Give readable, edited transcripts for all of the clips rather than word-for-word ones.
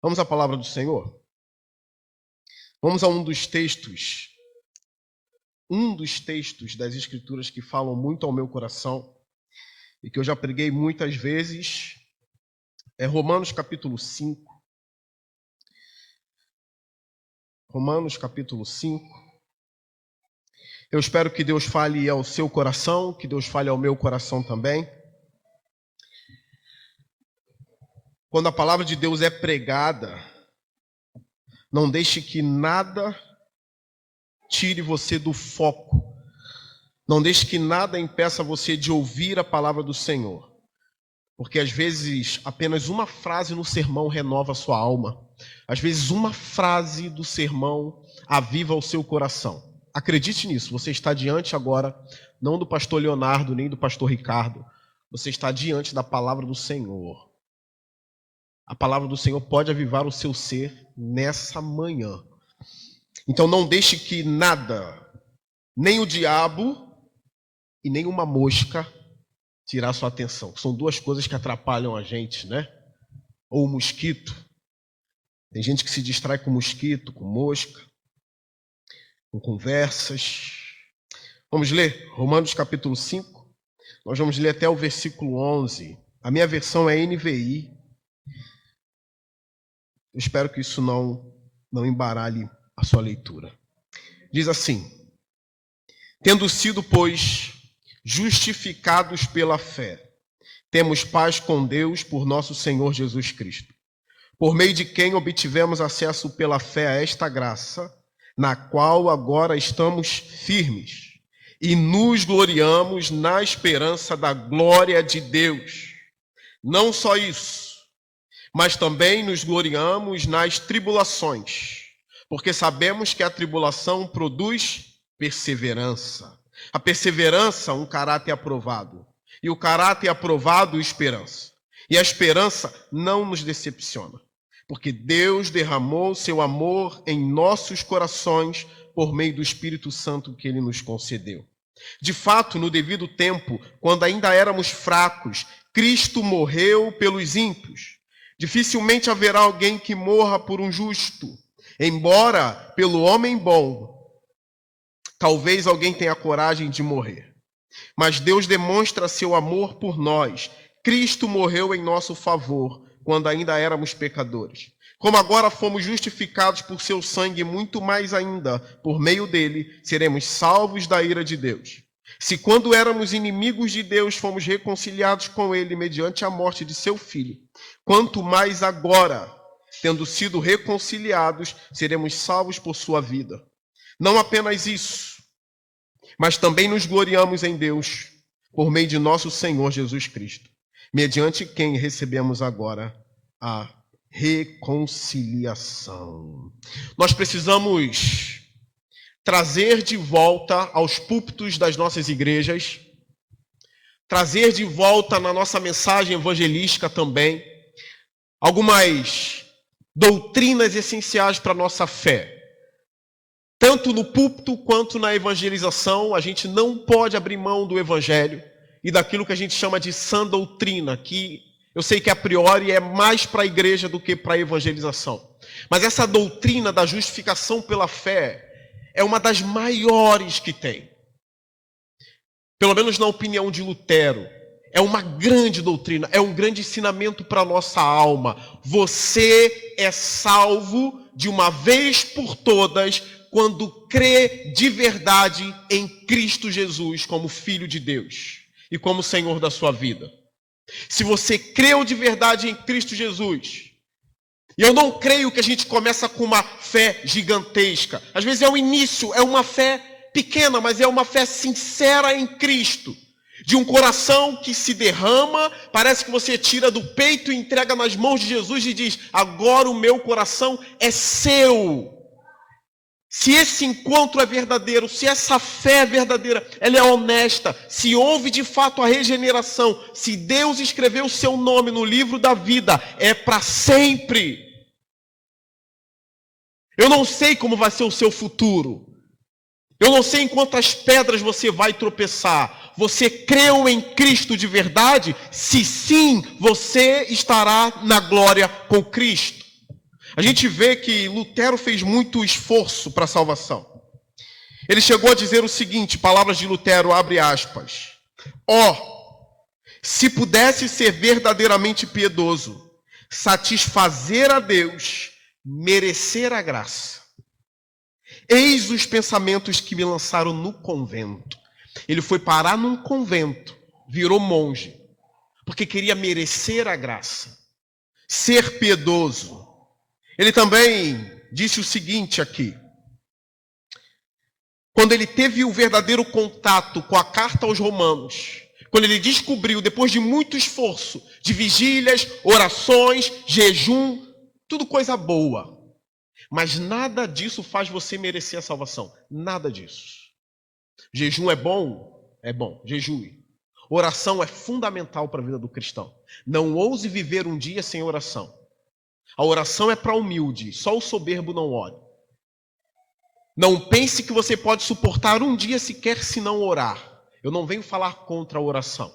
Vamos à palavra do Senhor? Vamos a um dos textos das Escrituras que falam muito ao meu coração e que eu já preguei muitas vezes, é Romanos capítulo 5. Romanos capítulo 5. Eu espero que Deus fale ao seu coração, que Deus fale ao meu coração também. Quando a palavra de Deus é pregada, não deixe que nada tire você do foco. Não deixe que nada impeça você de ouvir a palavra do Senhor. Porque às vezes apenas uma frase no sermão renova a sua alma. Às vezes uma frase do sermão aviva o seu coração. Acredite nisso, você está diante agora, não do pastor Leonardo, nem do pastor Ricardo. Você está diante da palavra do Senhor. A palavra do Senhor pode avivar o seu ser nessa manhã. Então não deixe que nada, nem o diabo e nem uma mosca, tirar sua atenção. São duas coisas que atrapalham a gente, né? Ou o mosquito. Tem gente que se distrai com mosquito, com mosca, com conversas. Vamos ler Romanos capítulo 5. Nós vamos ler até o versículo 11. A minha versão é NVI. Eu espero que isso não embaralhe a sua leitura. Diz assim: tendo sido, pois, justificados pela fé, temos paz com Deus por nosso Senhor Jesus Cristo, por meio de quem obtivemos acesso pela fé a esta graça, na qual agora estamos firmes, e nos gloriamos na esperança da glória de Deus. Não só isso, mas também nos gloriamos nas tribulações, porque sabemos que a tribulação produz perseverança. A perseverança, um caráter aprovado. E o caráter aprovado, esperança. E a esperança não nos decepciona, porque Deus derramou seu amor em nossos corações por meio do Espírito Santo que Ele nos concedeu. De fato, no devido tempo, quando ainda éramos fracos, Cristo morreu pelos ímpios. Dificilmente haverá alguém que morra por um justo, embora pelo homem bom, talvez alguém tenha coragem de morrer. Mas Deus demonstra seu amor por nós. Cristo morreu em nosso favor, quando ainda éramos pecadores. Como agora fomos justificados por seu sangue, muito mais ainda, por meio dele, seremos salvos da ira de Deus. Se quando éramos inimigos de Deus, fomos reconciliados com ele mediante a morte de seu Filho, quanto mais agora, tendo sido reconciliados, seremos salvos por sua vida. Não apenas isso, mas também nos gloriamos em Deus, por meio de nosso Senhor Jesus Cristo, mediante quem recebemos agora a reconciliação. Nós precisamos trazer de volta aos púlpitos das nossas igrejas, trazer de volta na nossa mensagem evangelística também, algumas doutrinas essenciais para a nossa fé. Tanto no púlpito quanto na evangelização, a gente não pode abrir mão do evangelho e daquilo que a gente chama de sã doutrina, que eu sei que a priori é mais para a igreja do que para a evangelização. Mas essa doutrina da justificação pela fé é uma das maiores que tem. Pelo menos na opinião de Lutero. É uma grande doutrina, é um grande ensinamento para a nossa alma. Você é salvo de uma vez por todas quando crê de verdade em Cristo Jesus como Filho de Deus e como Senhor da sua vida. Se você creu de verdade em Cristo Jesus, e eu não creio que a gente começa com uma fé gigantesca. Às vezes é o início, é uma fé pequena, mas é uma fé sincera em Cristo. De um coração que se derrama, parece que você tira do peito e entrega nas mãos de Jesus e diz: agora o meu coração é seu. Se esse encontro é verdadeiro, se essa fé é verdadeira, ela é honesta, se houve de fato a regeneração, se Deus escreveu o seu nome no livro da vida, é para sempre. Eu não sei como vai ser o seu futuro. Eu não sei em quantas pedras você vai tropeçar. Você creu em Cristo de verdade? Se sim, você estará na glória com Cristo. A gente vê que Lutero fez muito esforço para a salvação. Ele chegou a dizer o seguinte, palavras de Lutero, abre aspas. Se pudesse ser verdadeiramente piedoso, satisfazer a Deus, merecer a graça. Eis os pensamentos que me lançaram no convento. Ele foi parar num convento, virou monge, porque queria merecer a graça, ser piedoso. Ele também disse o seguinte aqui. Quando ele teve o verdadeiro contato com a carta aos Romanos, quando ele descobriu, depois de muito esforço, de vigílias, orações, jejum, tudo coisa boa. Mas nada disso faz você merecer a salvação. Nada disso. Jejum é bom? É bom. Jejue. Oração é fundamental para a vida do cristão. Não ouse viver um dia sem oração. A oração é para humilde. Só o soberbo não ore. Não pense que você pode suportar um dia sequer se não orar. Eu não venho falar contra a oração.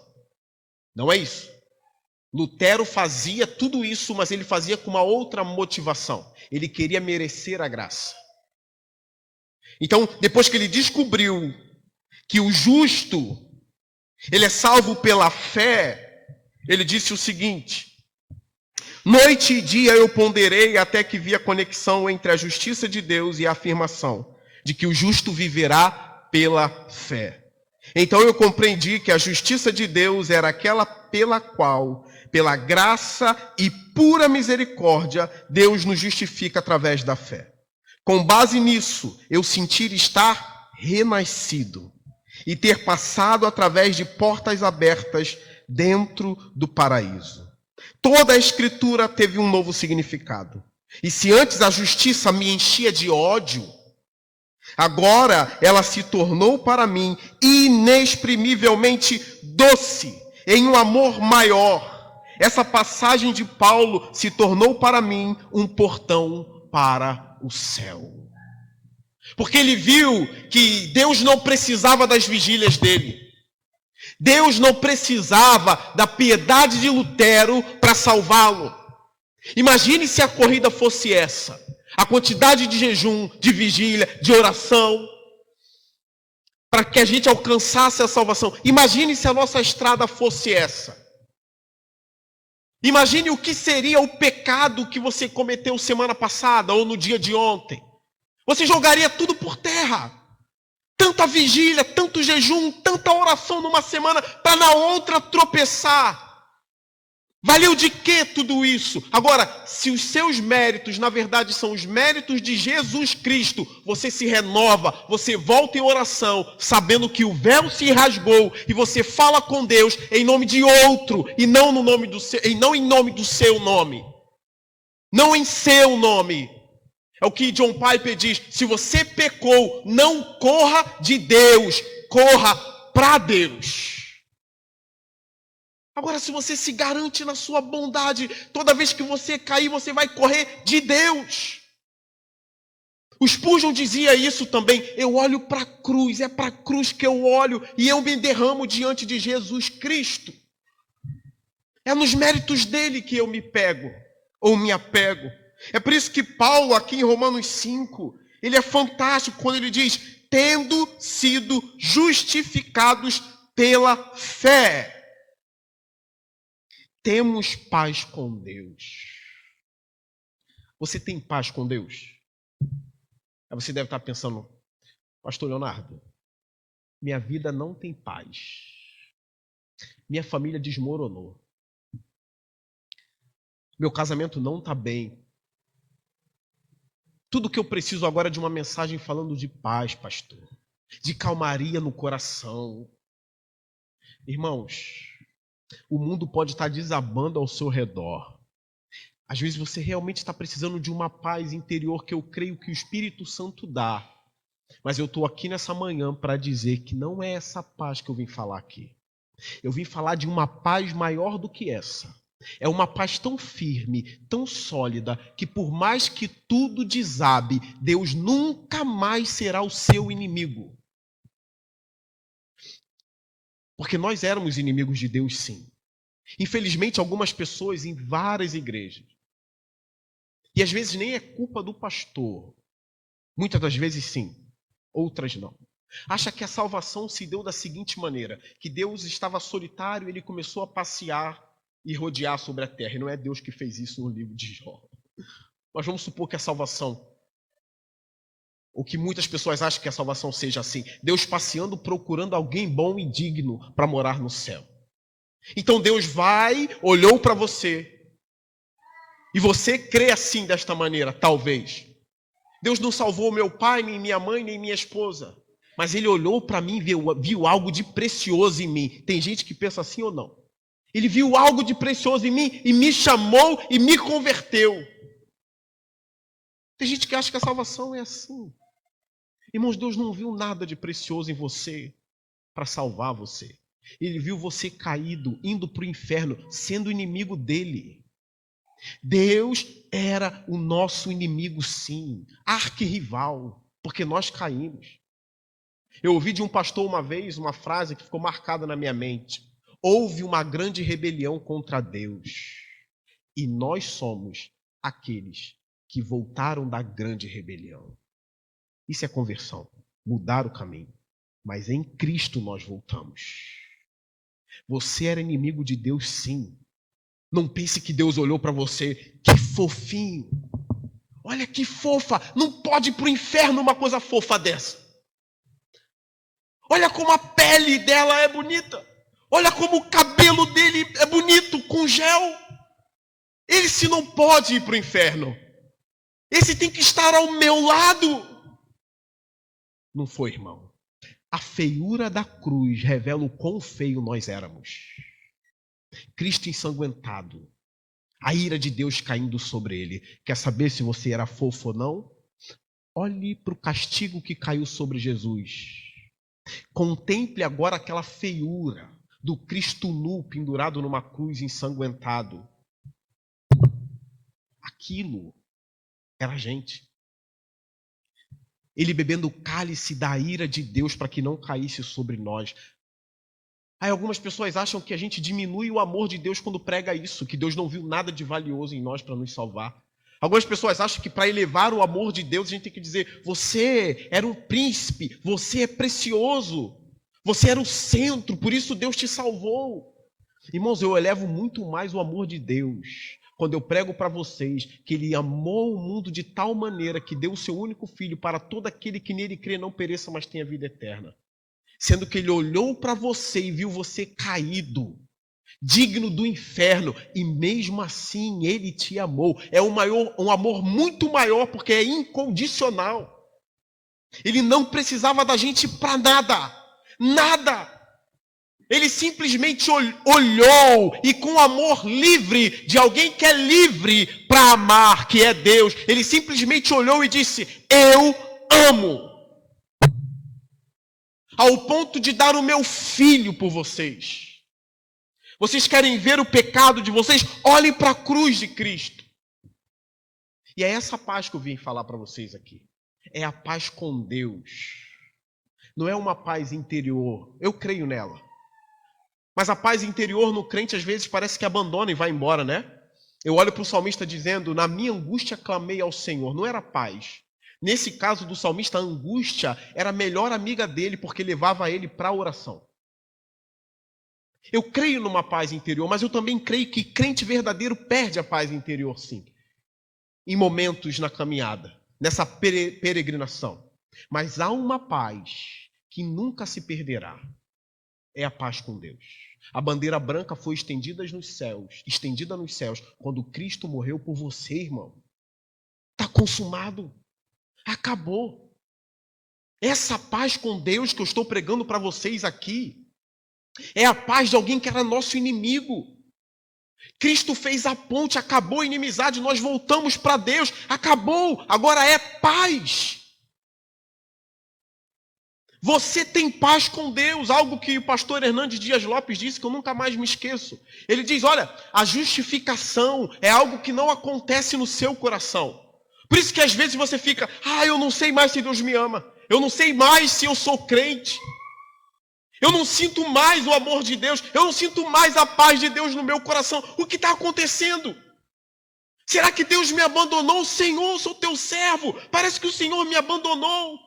Não é isso. Lutero fazia tudo isso, mas ele fazia com uma outra motivação. Ele queria merecer a graça. Então, depois que ele descobriu que o justo, ele é salvo pela fé, ele disse o seguinte: noite e dia eu ponderei até que vi a conexão entre a justiça de Deus e a afirmação de que o justo viverá pela fé. Então eu compreendi que a justiça de Deus era aquela pela qual, pela graça e pura misericórdia, Deus nos justifica através da fé. Com base nisso, eu sentir estar renascido e ter passado através de portas abertas dentro do paraíso. Toda a Escritura teve um novo significado. E se antes a justiça me enchia de ódio, agora ela se tornou para mim inexprimivelmente doce, em um amor maior. Essa passagem de Paulo se tornou para mim um portão para o céu. Porque ele viu que Deus não precisava das vigílias dele. Deus não precisava da piedade de Lutero para salvá-lo. Imagine se a corrida fosse essa. A quantidade de jejum, de vigília, de oração, para que a gente alcançasse a salvação. Imagine se a nossa estrada fosse essa. Imagine o que seria o pecado que você cometeu semana passada ou no dia de ontem. Você jogaria tudo por terra. Tanta vigília, tanto jejum, tanta oração numa semana para na outra tropeçar. Valeu de quê tudo isso? Agora, se os seus méritos, na verdade, são os méritos de Jesus Cristo, você se renova, você volta em oração, sabendo que o véu se rasgou e você fala com Deus em nome de outro e não no nome do seu, e não em nome do seu nome. Não em seu nome. É o que John Piper diz: se você pecou, não corra de Deus, corra para Deus. Agora, se você se garante na sua bondade, toda vez que você cair, você vai correr de Deus. O Spurgeon dizia isso também: eu olho para a cruz, é para a cruz que eu olho e eu me derramo diante de Jesus Cristo. É nos méritos dele que eu me pego, ou me apego. É por isso que Paulo, aqui em Romanos 5, ele é fantástico quando ele diz: tendo sido justificados pela fé, temos paz com Deus. Você tem paz com Deus? Aí você deve estar pensando: pastor Leonardo, minha vida não tem paz. Minha família desmoronou. Meu casamento não está bem. Tudo que eu preciso agora é de uma mensagem falando de paz, pastor. De calmaria no coração. Irmãos, o mundo pode estar desabando ao seu redor. Às vezes você realmente está precisando de uma paz interior que eu creio que o Espírito Santo dá. Mas eu estou aqui nessa manhã para dizer que não é essa paz que eu vim falar aqui. Eu vim falar de uma paz maior do que essa. É uma paz tão firme, tão sólida, que por mais que tudo desabe, Deus nunca mais será o seu inimigo. Porque nós éramos inimigos de Deus, sim. Infelizmente, algumas pessoas em várias igrejas E às vezes nem é culpa do pastor. Muitas das vezes sim, outras não. Acha que a salvação se deu da seguinte maneira, que Deus estava solitário e ele começou a passear e rodear sobre a terra. E não é Deus que fez isso no livro de Jó. Mas vamos supor que a salvação, o que muitas pessoas acham que a salvação seja assim, Deus passeando procurando alguém bom e digno para morar no céu. Então Deus vai, olhou para você, e você crê assim, desta maneira, talvez. Deus não salvou meu pai, nem minha mãe, nem minha esposa. Mas ele olhou para mim e viu algo de precioso em mim. Tem gente que pensa assim ou não? Ele viu algo de precioso em mim e me chamou e me converteu. Tem gente que acha que a salvação é assim. Irmãos, Deus não viu nada de precioso em você para salvar você. Ele viu você caído, indo para o inferno, sendo inimigo dele. Deus era o nosso inimigo, sim, arquirrival, porque nós caímos. Eu ouvi de um pastor uma vez uma frase que ficou marcada na minha mente. Houve uma grande rebelião contra Deus, e nós somos aqueles que voltaram da grande rebelião. Isso é conversão, mudar o caminho. Mas em Cristo nós voltamos. Você era inimigo de Deus, sim. Não pense que Deus olhou para você, que fofinho. Olha que fofa, não pode ir para o inferno uma coisa fofa dessa. Olha como a pele dela é bonita. Olha como o cabelo dele é bonito, com gel. Ele se não pode ir para o inferno. Esse tem que estar ao meu lado. Não foi, irmão. A feiura da cruz revela o quão feio nós éramos. Cristo ensanguentado. A ira de Deus caindo sobre ele. Quer saber se você era fofo ou não? Olhe para o castigo que caiu sobre Jesus. Contemple agora aquela feiura do Cristo nu pendurado numa cruz ensanguentado. Aquilo era a gente. Ele bebendo o cálice da ira de Deus para que não caísse sobre nós. Aí algumas pessoas acham que a gente diminui o amor de Deus quando prega isso, que Deus não viu nada de valioso em nós para nos salvar. Algumas pessoas acham que para elevar o amor de Deus a gente tem que dizer: você era um príncipe, você é precioso, você era o centro, por isso Deus te salvou. Irmãos, eu elevo muito mais o amor de Deus quando eu prego para vocês que Ele amou o mundo de tal maneira que deu o seu único filho para todo aquele que nele crê não pereça, mas tenha vida eterna. Sendo que Ele olhou para você e viu você caído, digno do inferno, e mesmo assim Ele te amou. É um amor muito maior, porque é incondicional. Ele não precisava da gente para nada, nada. Ele simplesmente olhou e com amor livre, de alguém que é livre para amar, que é Deus, ele simplesmente olhou e disse: eu amo. Ao ponto de dar o meu filho por vocês. Vocês querem ver o pecado de vocês? Olhem para a cruz de Cristo. E é essa paz que eu vim falar para vocês aqui. É a paz com Deus. Não é uma paz interior. Eu creio nela. Mas a paz interior no crente às vezes parece que abandona e vai embora, né? Eu olho para o salmista dizendo: na minha angústia clamei ao Senhor. Não era paz. Nesse caso do salmista, a angústia era a melhor amiga dele, porque levava ele para a oração. Eu creio numa paz interior, mas eu também creio que crente verdadeiro perde a paz interior, sim. Em momentos na caminhada, nessa peregrinação. Mas há uma paz que nunca se perderá. É a paz com Deus. A bandeira branca foi estendida nos céus, quando Cristo morreu por você, irmão. Está consumado. Acabou. Essa paz com Deus que eu estou pregando para vocês aqui é a paz de alguém que era nosso inimigo. Cristo fez a ponte, acabou a inimizade, nós voltamos para Deus, acabou, agora é paz. Você tem paz com Deus, algo que o pastor Hernandes Dias Lopes disse que eu nunca mais me esqueço. Ele diz: olha, a justificação é algo que não acontece no seu coração. Por isso que às vezes você fica: eu não sei mais se Deus me ama, eu não sei mais se eu sou crente, eu não sinto mais o amor de Deus, eu não sinto mais a paz de Deus no meu coração. O que está acontecendo? Será que Deus me abandonou? Senhor, sou teu servo. Parece que o Senhor me abandonou.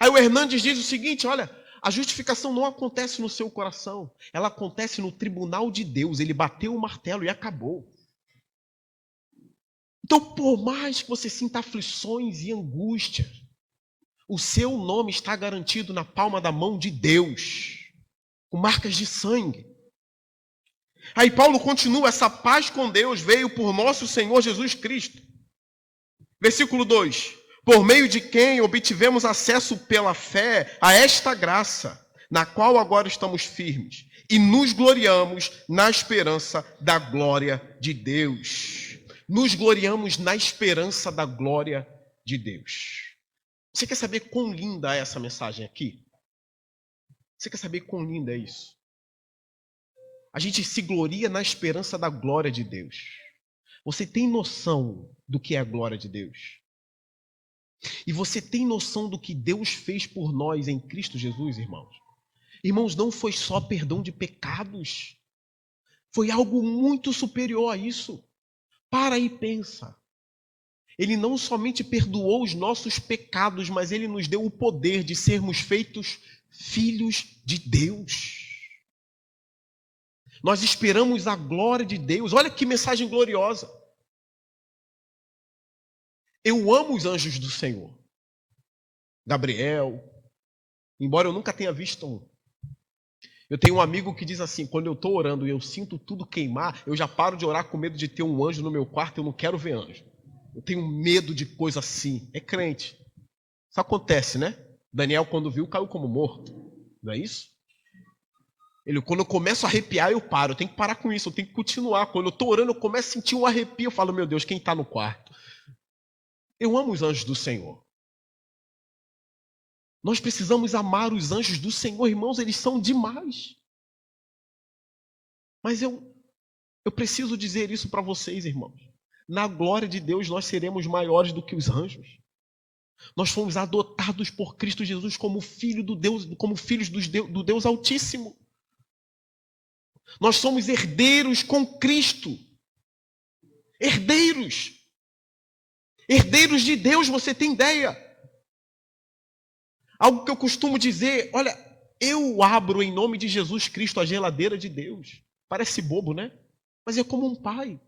Aí o Hernandes diz o seguinte, olha, a justificação não acontece no seu coração. Ela acontece no tribunal de Deus. Ele bateu o martelo e acabou. Então, por mais que você sinta aflições e angústias, o seu nome está garantido na palma da mão de Deus, com marcas de sangue. Aí Paulo continua, essa paz com Deus veio por nosso Senhor Jesus Cristo. Versículo 2. Por meio de quem obtivemos acesso pela fé a esta graça, na qual agora estamos firmes, e nos gloriamos na esperança da glória de Deus. Nos gloriamos na esperança da glória de Deus. Você quer saber quão linda é essa mensagem aqui? Você quer saber quão linda é isso? A gente se gloria na esperança da glória de Deus. Você tem noção do que é a glória de Deus? E você tem noção do que Deus fez por nós em Cristo Jesus, irmãos? Irmãos, não foi só perdão de pecados. Foi algo muito superior a isso. Para e pensa. Ele não somente perdoou os nossos pecados, mas Ele nos deu o poder de sermos feitos filhos de Deus. Nós esperamos a glória de Deus. Olha que mensagem gloriosa. Eu amo os anjos do Senhor. Gabriel, embora eu nunca tenha visto um. Eu tenho um amigo que diz assim, quando eu estou orando e eu sinto tudo queimar, eu já paro de orar com medo de ter um anjo no meu quarto, eu não quero ver anjo. Eu tenho medo de coisa assim. É crente. Isso acontece, né? Daniel, quando viu, caiu como morto. Não é isso? Quando eu começo a arrepiar, eu paro. Eu tenho que parar com isso, eu tenho que continuar. Quando eu estou orando, eu começo a sentir um arrepio. Eu falo, meu Deus, quem está no quarto? Eu amo os anjos do Senhor. Nós precisamos amar os anjos do Senhor, irmãos, eles são demais. Mas eu preciso dizer isso para vocês, irmãos. Na glória de Deus, nós seremos maiores do que os anjos. Nós fomos adotados por Cristo Jesus como filho do Deus, como filhos do Deus Altíssimo. Nós somos herdeiros com Cristo. Herdeiros. Herdeiros de Deus, você tem ideia? Algo que eu costumo dizer, olha, eu abro em nome de Jesus Cristo a geladeira de Deus. Parece bobo, né? Mas é como um pai.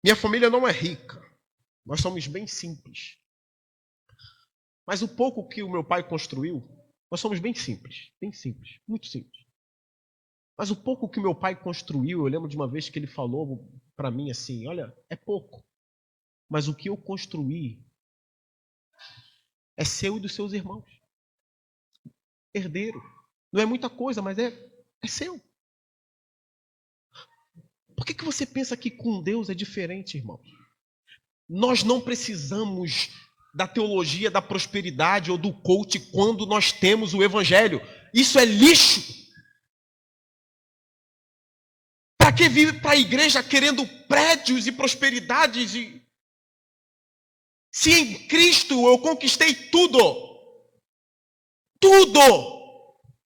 Minha família não é rica. Nós somos bem simples. Mas o pouco que o meu pai construiu, nós somos bem simples, muito simples. Mas o pouco que meu pai construiu, eu lembro de uma vez que ele falou para mim assim, olha, é pouco. Mas o que eu construí é seu e dos seus irmãos. Herdeiro. Não é muita coisa, mas é seu. Por que você pensa que com Deus é diferente, irmão? Nós não precisamos da teologia da prosperidade ou do coach quando nós temos o evangelho. Isso é lixo. Para que vir para a igreja querendo prédios e prosperidades? Se em Cristo eu conquistei tudo. Tudo.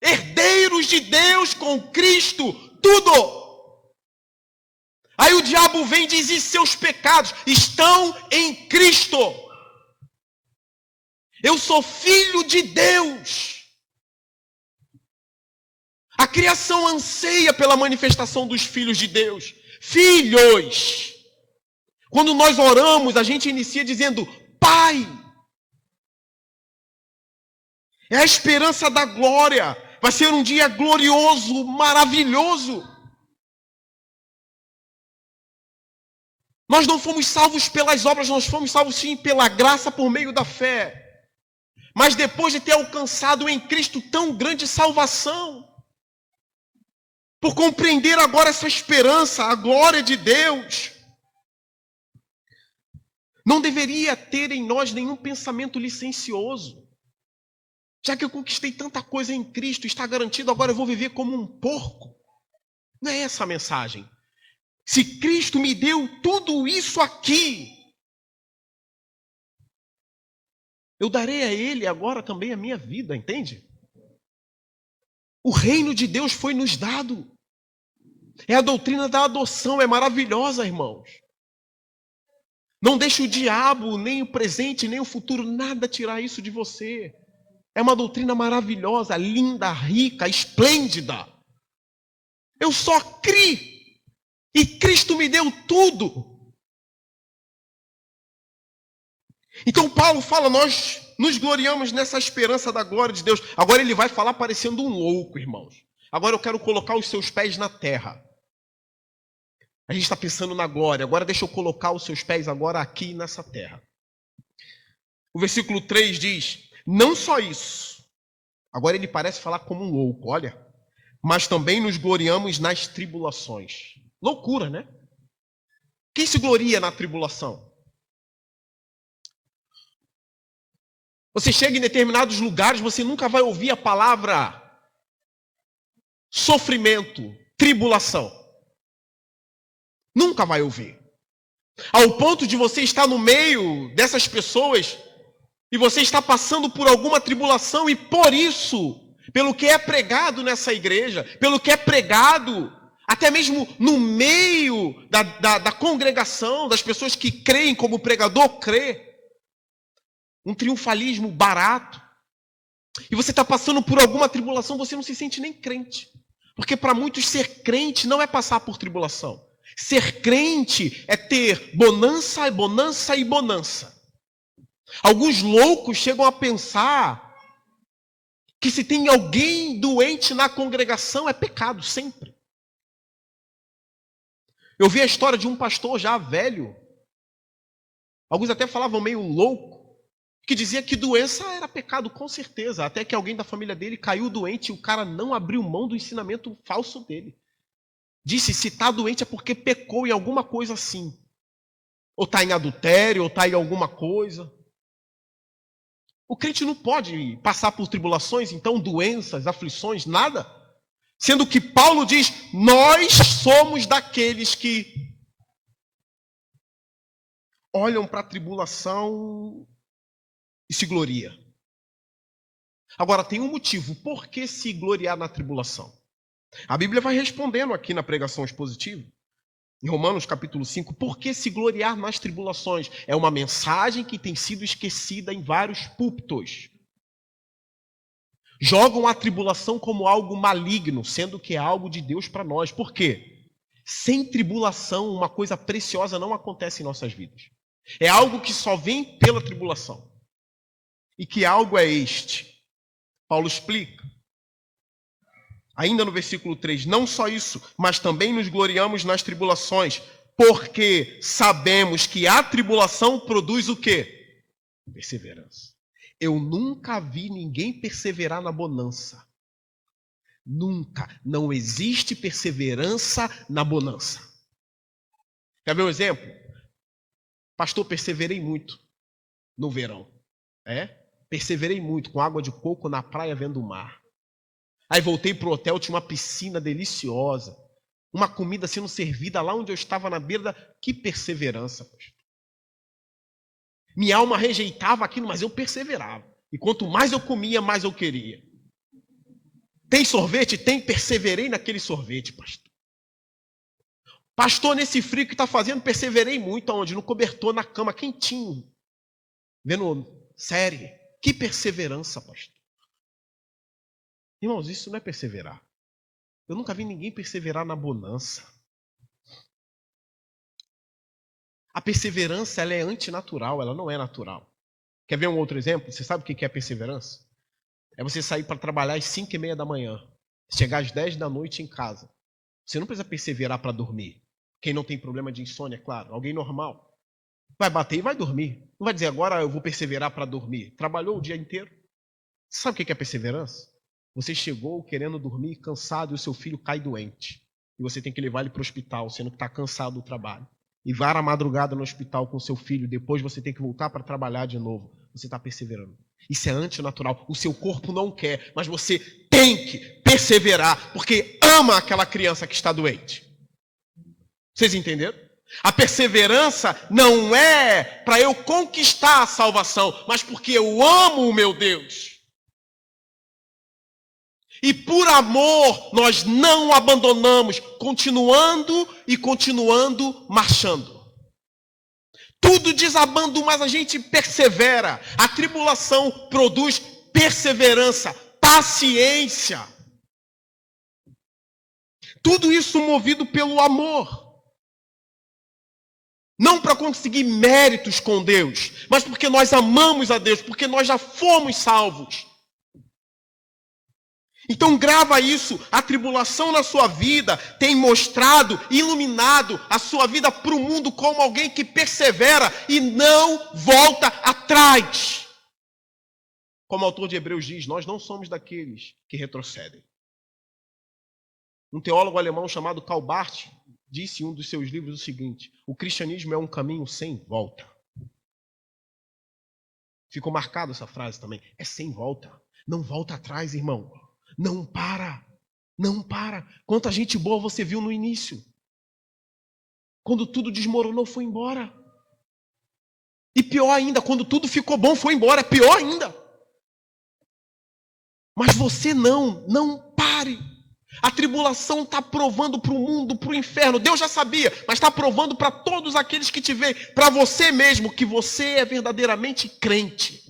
Herdeiros de Deus com Cristo. Tudo. Aí o diabo vem e diz, e seus pecados estão em Cristo. Eu sou filho de Deus. A criação anseia pela manifestação dos filhos de Deus. Filhos. Quando nós oramos, a gente inicia dizendo, Pai. É a esperança da glória. Vai ser um dia glorioso, maravilhoso. Nós não fomos salvos pelas obras, nós fomos salvos sim pela graça por meio da fé. Mas depois de ter alcançado em Cristo tão grande salvação, por compreender agora essa esperança, a glória de Deus, não deveria ter em nós nenhum pensamento licencioso. Já que eu conquistei tanta coisa em Cristo, está garantido, agora eu vou viver como um porco. Não é essa a mensagem. Se Cristo me deu tudo isso aqui, eu darei a Ele agora também a minha vida, entende? O reino de Deus foi nos dado. É a doutrina da adoção, é maravilhosa, irmãos. Não deixe o diabo, nem o presente, nem o futuro, nada tirar isso de você. É uma doutrina maravilhosa, linda, rica, esplêndida. Eu só criei e Cristo me deu tudo. Então Paulo fala, nós nos gloriamos nessa esperança da glória de Deus. Agora ele vai falar parecendo um louco, irmãos. Agora eu quero colocar os seus pés na terra. A gente está pensando na glória. Agora deixa eu colocar os seus pés agora aqui nessa terra. O versículo 3 diz, não só isso. Agora ele parece falar como um louco, olha. Mas também nos gloriamos nas tribulações. Loucura, né? Quem se gloria na tribulação? Você chega em determinados lugares, você nunca vai ouvir a palavra sofrimento, tribulação. Nunca vai ouvir. Ao ponto de você estar no meio dessas pessoas e você está passando por alguma tribulação e por isso, pelo que é pregado nessa igreja, pelo que é pregado, até mesmo no meio da congregação, das pessoas que creem como o pregador crê, um triunfalismo barato, e você está passando por alguma tribulação, você não se sente nem crente. Porque para muitos ser crente não é passar por tribulação. Ser crente é ter bonança, bonança e bonança. Alguns loucos chegam a pensar que se tem alguém doente na congregação é pecado, sempre. Eu vi a história de um pastor já velho, alguns até falavam meio louco, que dizia que doença era pecado, com certeza, até que alguém da família dele caiu doente e o cara não abriu mão do ensinamento falso dele. Disse, se está doente é porque pecou em alguma coisa assim. Ou está em adultério, ou está em alguma coisa. O crente não pode passar por tribulações, então, doenças, aflições, nada. Sendo que Paulo diz, nós somos daqueles que olham para a tribulação e se gloria. Agora, tem um motivo. Por que se gloriar na tribulação? A Bíblia vai respondendo aqui na pregação expositiva. Em Romanos capítulo 5, por que se gloriar nas tribulações? É uma mensagem que tem sido esquecida em vários púlpitos. Jogam a tribulação como algo maligno, sendo que é algo de Deus para nós. Por quê? Sem tribulação, uma coisa preciosa não acontece em nossas vidas. É algo que só vem pela tribulação. E que algo é este? Paulo explica. Ainda no versículo 3, não só isso, mas também nos gloriamos nas tribulações, porque sabemos que a tribulação produz o quê? Perseverança. Eu nunca vi ninguém perseverar na bonança. Nunca. Não existe perseverança na bonança. Quer ver um exemplo? Pastor, perseverei muito no verão. Perseverei muito com água de coco na praia vendo o mar. Aí voltei para o hotel, tinha uma piscina deliciosa, uma comida sendo servida lá onde eu estava na beira da... Que perseverança, pastor. Minha alma rejeitava aquilo, mas eu perseverava. E quanto mais eu comia, mais eu queria. Tem sorvete? Tem, perseverei naquele sorvete, pastor. Pastor, nesse frio que está fazendo, perseverei muito aonde? No cobertor, na cama, quentinho. Vendo série. Que perseverança, pastor. Irmãos, isso não é perseverar. Eu nunca vi ninguém perseverar na bonança. A perseverança, ela é antinatural, ela não é natural. Quer ver um outro exemplo? Você sabe o que é perseverança? É você sair para trabalhar às 5:30 da manhã, chegar às 10 da noite em casa. Você não precisa perseverar para dormir. Quem não tem problema de insônia, é claro. Alguém normal. Vai bater e vai dormir. Não vai dizer, agora eu vou perseverar para dormir. Trabalhou o dia inteiro. Você sabe o que é perseverança? Você chegou querendo dormir, cansado, e o seu filho cai doente. E você tem que levar ele para o hospital, sendo que está cansado do trabalho. E vara a madrugada no hospital com o seu filho, depois você tem que voltar para trabalhar de novo. Você está perseverando. Isso é antinatural. O seu corpo não quer, mas você tem que perseverar, porque ama aquela criança que está doente. Vocês entenderam? A perseverança não é para eu conquistar a salvação, mas porque eu amo o meu Deus. E por amor nós não abandonamos, continuando marchando. Tudo desabando, mas a gente persevera. A tribulação produz perseverança, paciência. Tudo isso movido pelo amor. Não para conseguir méritos com Deus, mas porque nós amamos a Deus, porque nós já fomos salvos. Então grava isso, a tribulação na sua vida tem mostrado, iluminado a sua vida para o mundo como alguém que persevera e não volta atrás. Como o autor de Hebreus diz, nós não somos daqueles que retrocedem. Um teólogo alemão chamado Karl Barth disse em um dos seus livros o seguinte: o cristianismo é um caminho sem volta. Ficou marcada essa frase também, é sem volta. Não volta atrás, irmão. Não para. Não para. Quanta gente boa você viu no início. Quando tudo desmoronou, foi embora. E pior ainda, quando tudo ficou bom, foi embora. É pior ainda. Mas você não pare. A tribulação está provando para o mundo, para o inferno. Deus já sabia, mas está provando para todos aqueles que te veem, para você mesmo, que você é verdadeiramente crente.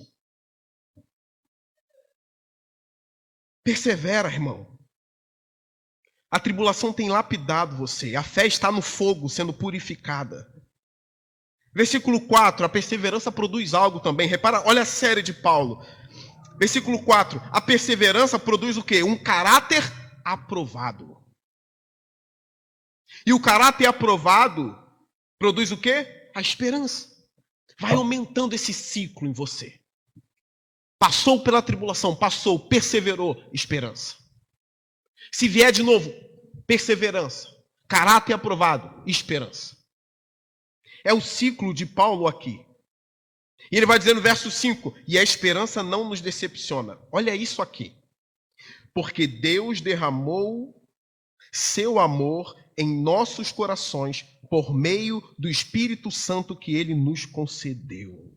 Persevera, irmão. A tribulação tem lapidado você. A fé está no fogo, sendo purificada. Versículo 4, a perseverança produz algo também. Repara, olha a série de Paulo. Versículo 4, a perseverança produz o quê? Um caráter aprovado. E o caráter aprovado produz o quê? A esperança. Vai aumentando esse ciclo em você. Passou pela tribulação, passou, perseverou, esperança. Se vier de novo, perseverança. Caráter aprovado, esperança. É o ciclo de Paulo aqui. E ele vai dizer no verso 5, e a esperança não nos decepciona. Olha isso aqui. Porque Deus derramou seu amor em nossos corações por meio do Espírito Santo que ele nos concedeu.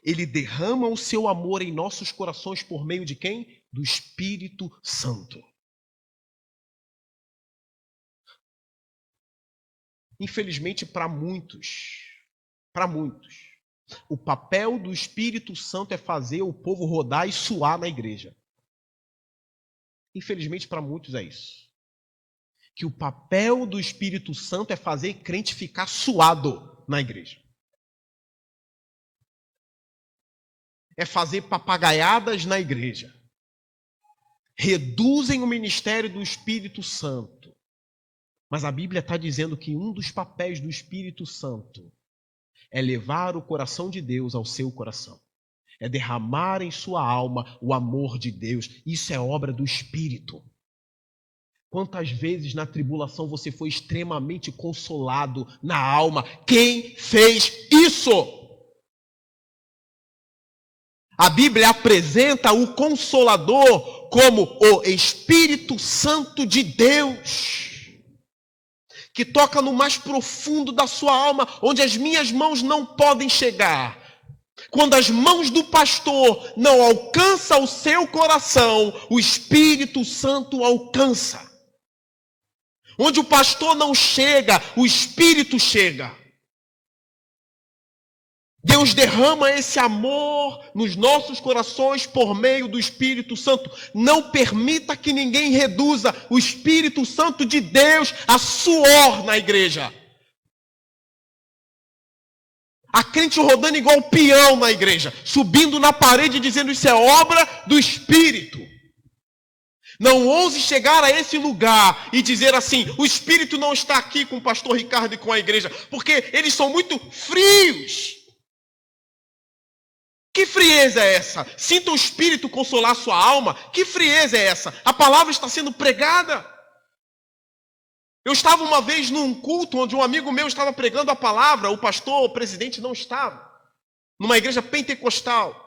Ele derrama o seu amor em nossos corações por meio de quem? Do Espírito Santo. Infelizmente, para muitos, o papel do Espírito Santo é fazer o povo rodar e suar na igreja. Infelizmente, para muitos é isso. Que o papel do Espírito Santo é fazer crente ficar suado na igreja. É fazer papagaiadas na igreja. Reduzem o ministério do Espírito Santo. Mas a Bíblia está dizendo que um dos papéis do Espírito Santo é levar o coração de Deus ao seu coração. É derramar em sua alma o amor de Deus. Isso é obra do Espírito. Quantas vezes na tribulação você foi extremamente consolado na alma? Quem fez isso? A Bíblia apresenta o Consolador como o Espírito Santo de Deus, que toca no mais profundo da sua alma, onde as minhas mãos não podem chegar. Quando as mãos do pastor não alcançam o seu coração, o Espírito Santo alcança. Onde o pastor não chega, o Espírito chega. Deus derrama esse amor nos nossos corações por meio do Espírito Santo. Não permita que ninguém reduza o Espírito Santo de Deus a suor na igreja. A crente rodando igual peão na igreja, subindo na parede dizendo isso é obra do Espírito. Não ouse chegar a esse lugar e dizer assim, o Espírito não está aqui com o pastor Ricardo e com a igreja, porque eles são muito frios. Que frieza é essa? Sinta o Espírito consolar sua alma. Que frieza é essa? A palavra está sendo pregada. Eu estava uma vez num culto onde um amigo meu estava pregando a palavra, o pastor, o presidente não estava. Numa igreja pentecostal.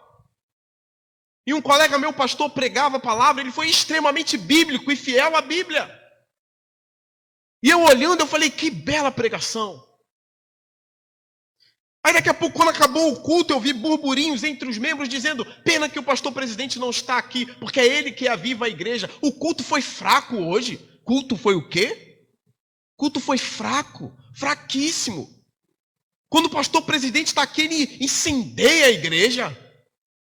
E um colega meu, pastor, pregava a palavra, ele foi extremamente bíblico e fiel à Bíblia. E eu olhando, eu falei, que bela pregação. Aí daqui a pouco, quando acabou o culto, eu vi burburinhos entre os membros dizendo: pena que o pastor presidente não está aqui, porque é ele que aviva a igreja. O culto foi fraco hoje. Culto foi o quê? Culto foi fraco, fraquíssimo. Quando o pastor presidente está aqui, ele incendeia a igreja.